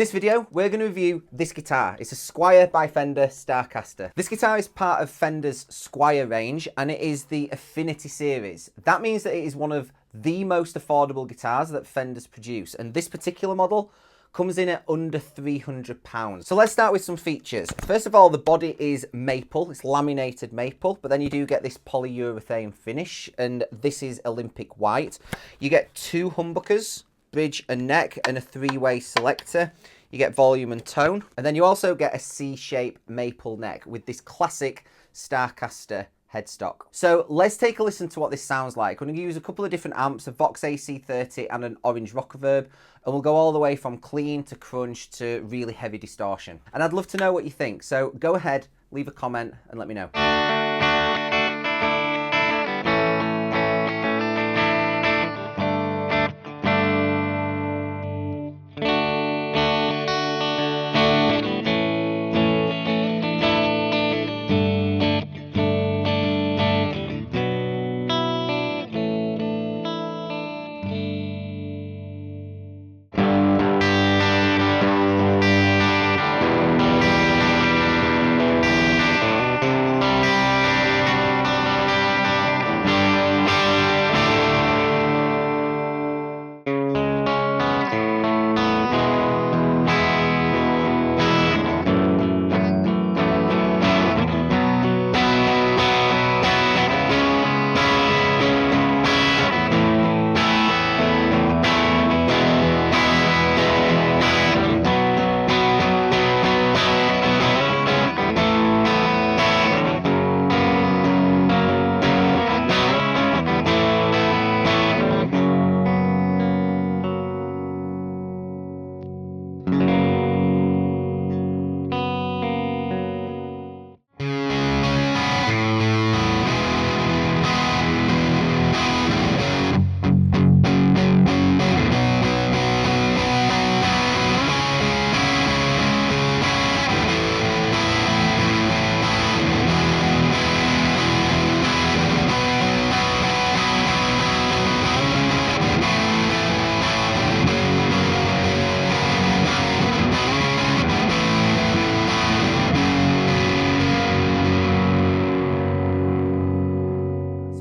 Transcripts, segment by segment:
this video, we're going to review this guitar. It's a Squier by Fender Starcaster. This guitar is part of Fender's Squier range, and it is the Affinity series. That means that it is one of the most affordable guitars that Fender's produce, and this particular model comes in at under £300. So let's start with some features. First of all, the body is maple, it's laminated maple, but then you do get this polyurethane finish, and this is Olympic white. You get two humbuckers, bridge and neck, and a three-way selector. You get volume and tone, and then you also get a C-shape maple neck with this classic Starcaster headstock. So let's take a listen to what this sounds like. I'm going to use a couple of different amps, a Vox AC30 and an orange Rockerverb, and we'll go all the way from clean to crunch to really heavy distortion. And I'd love to know what you think, so go ahead, leave a comment and let me know.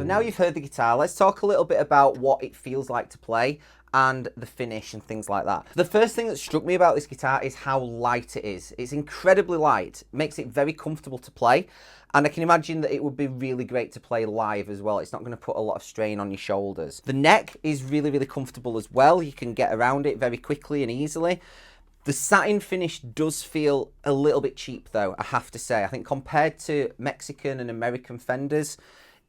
Now you've heard the guitar, let's talk a little bit about what it feels like to play and the finish and things like that. The first thing that struck me about this guitar is how light it is. It's incredibly light, makes it very comfortable to play, and I can imagine that it would be really great to play live as well. It's not going to put a lot of strain on your shoulders. The neck is really, really comfortable as well. You can get around it very quickly and easily. The satin finish does feel a little bit cheap though, I have to say. I think compared to Mexican and American Fenders,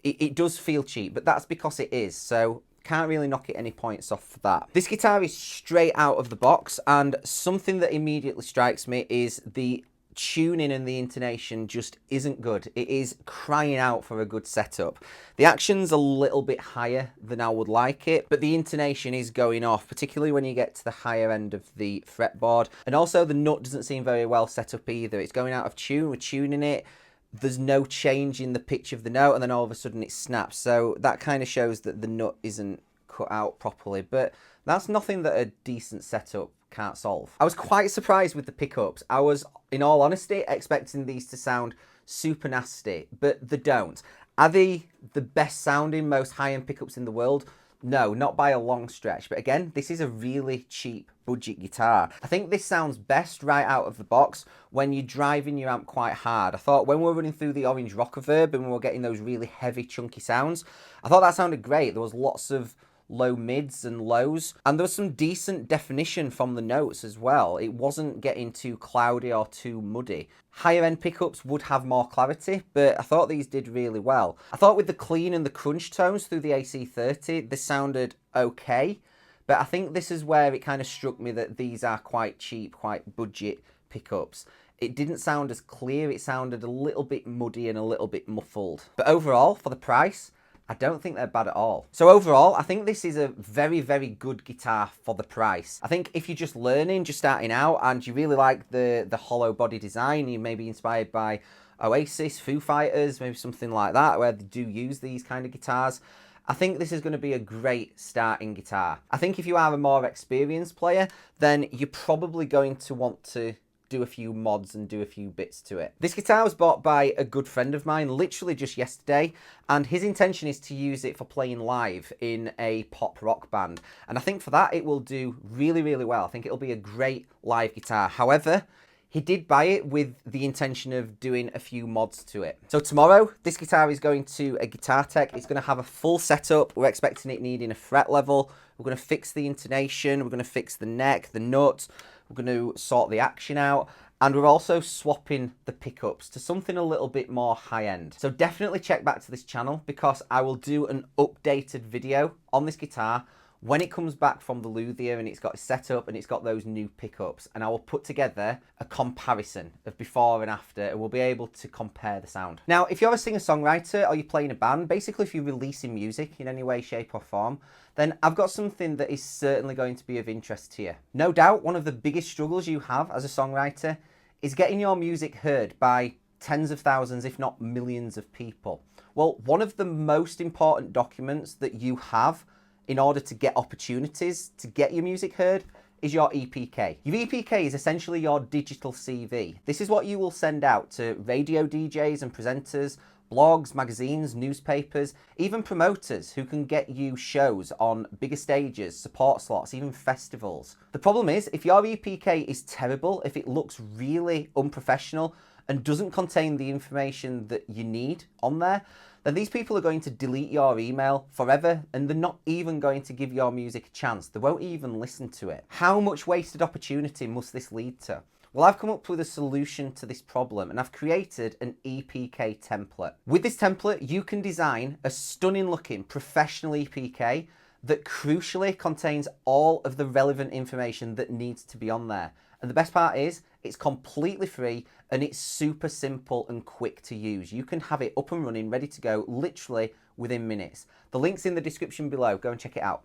it does feel cheap, but that's because it is, so can't really knock it any points off for that. This guitar is straight out of the box, and something that immediately strikes me is the tuning and the intonation just isn't good. It is crying out for a good setup. The action's a little bit higher than I would like it, but the intonation is going off, particularly when you get to the higher end of the fretboard. And also the nut doesn't seem very well set up either. It's going out of tune, we're tuning it, there's no change in the pitch of the note, and then all of a sudden it snaps. So that kind of shows that the nut isn't cut out properly, but that's nothing that a decent setup can't solve. I was quite surprised with the pickups. I was, in all honesty, expecting these to sound super nasty, but they don't. Are they the best sounding, most high-end pickups in the world? No, not by a long stretch. But again, this is a really cheap budget guitar. I think this sounds best right out of the box when you're driving your amp quite hard. I thought when we were running through the orange Rockerverb and we were getting those really heavy, chunky sounds, I thought that sounded great. There was lots of low mids and lows, and there was some decent definition from the notes as well. It wasn't getting too cloudy or too muddy. Higher end pickups would have more clarity, but I thought these did really well. I thought with the clean and the crunch tones through the AC30, this sounded okay, but I think this is where it kind of struck me that these are quite cheap, quite budget pickups. It didn't sound as clear, it sounded a little bit muddy and a little bit muffled. But overall, for the price, I don't think they're bad at all. So overall, I think this is a very, very good guitar for the price. I think if you're just learning, just starting out, and you really like the hollow body design, you may be inspired by Oasis, Foo Fighters, maybe something like that, where they do use these kind of guitars, I think this is going to be a great starting guitar. I think if you are a more experienced player, then you're probably going to want to do a few mods and do a few bits to it. This guitar was bought by a good friend of mine literally just yesterday, and his intention is to use it for playing live in a pop rock band. And I think for that it will do really, really well. I think it'll be a great live guitar. However, he did buy it with the intention of doing a few mods to it. So tomorrow, this guitar is going to a guitar tech. It's going to have a full setup. We're expecting it needing a fret level. We're going to fix the intonation. We're going to fix the neck, the nut. We're going to sort the action out. And we're also swapping the pickups to something a little bit more high-end. So definitely check back to this channel because I will do an updated video on this guitar when it comes back from the luthier and it's got it set up and it's got those new pickups, and I will put together a comparison of before and after, and we'll be able to compare the sound. Now, if you're a singer-songwriter or you're playing a band, basically if you're releasing music in any way, shape or form, then I've got something that is certainly going to be of interest to you. No doubt one of the biggest struggles you have as a songwriter is getting your music heard by tens of thousands, if not millions of people. Well, one of the most important documents that you have in order to get opportunities to get your music heard is your EPK. Your EPK is essentially your digital CV. This is what you will send out to radio DJs and presenters, blogs, magazines, newspapers, even promoters who can get you shows on bigger stages, support slots, even festivals. The problem is, if your EPK is terrible, if it looks really unprofessional and doesn't contain the information that you need on there, then these people are going to delete your email forever, and they're not even going to give your music a chance. They won't even listen to it. How much wasted opportunity must this lead to? Well, I've come up with a solution to this problem, and I've created an EPK template. With this template, you can design a stunning looking professional EPK that crucially contains all of the relevant information that needs to be on there. And the best part is, it's completely free and it's super simple and quick to use. You can have it up and running, ready to go, literally within minutes. The link's in the description below. Go and check it out.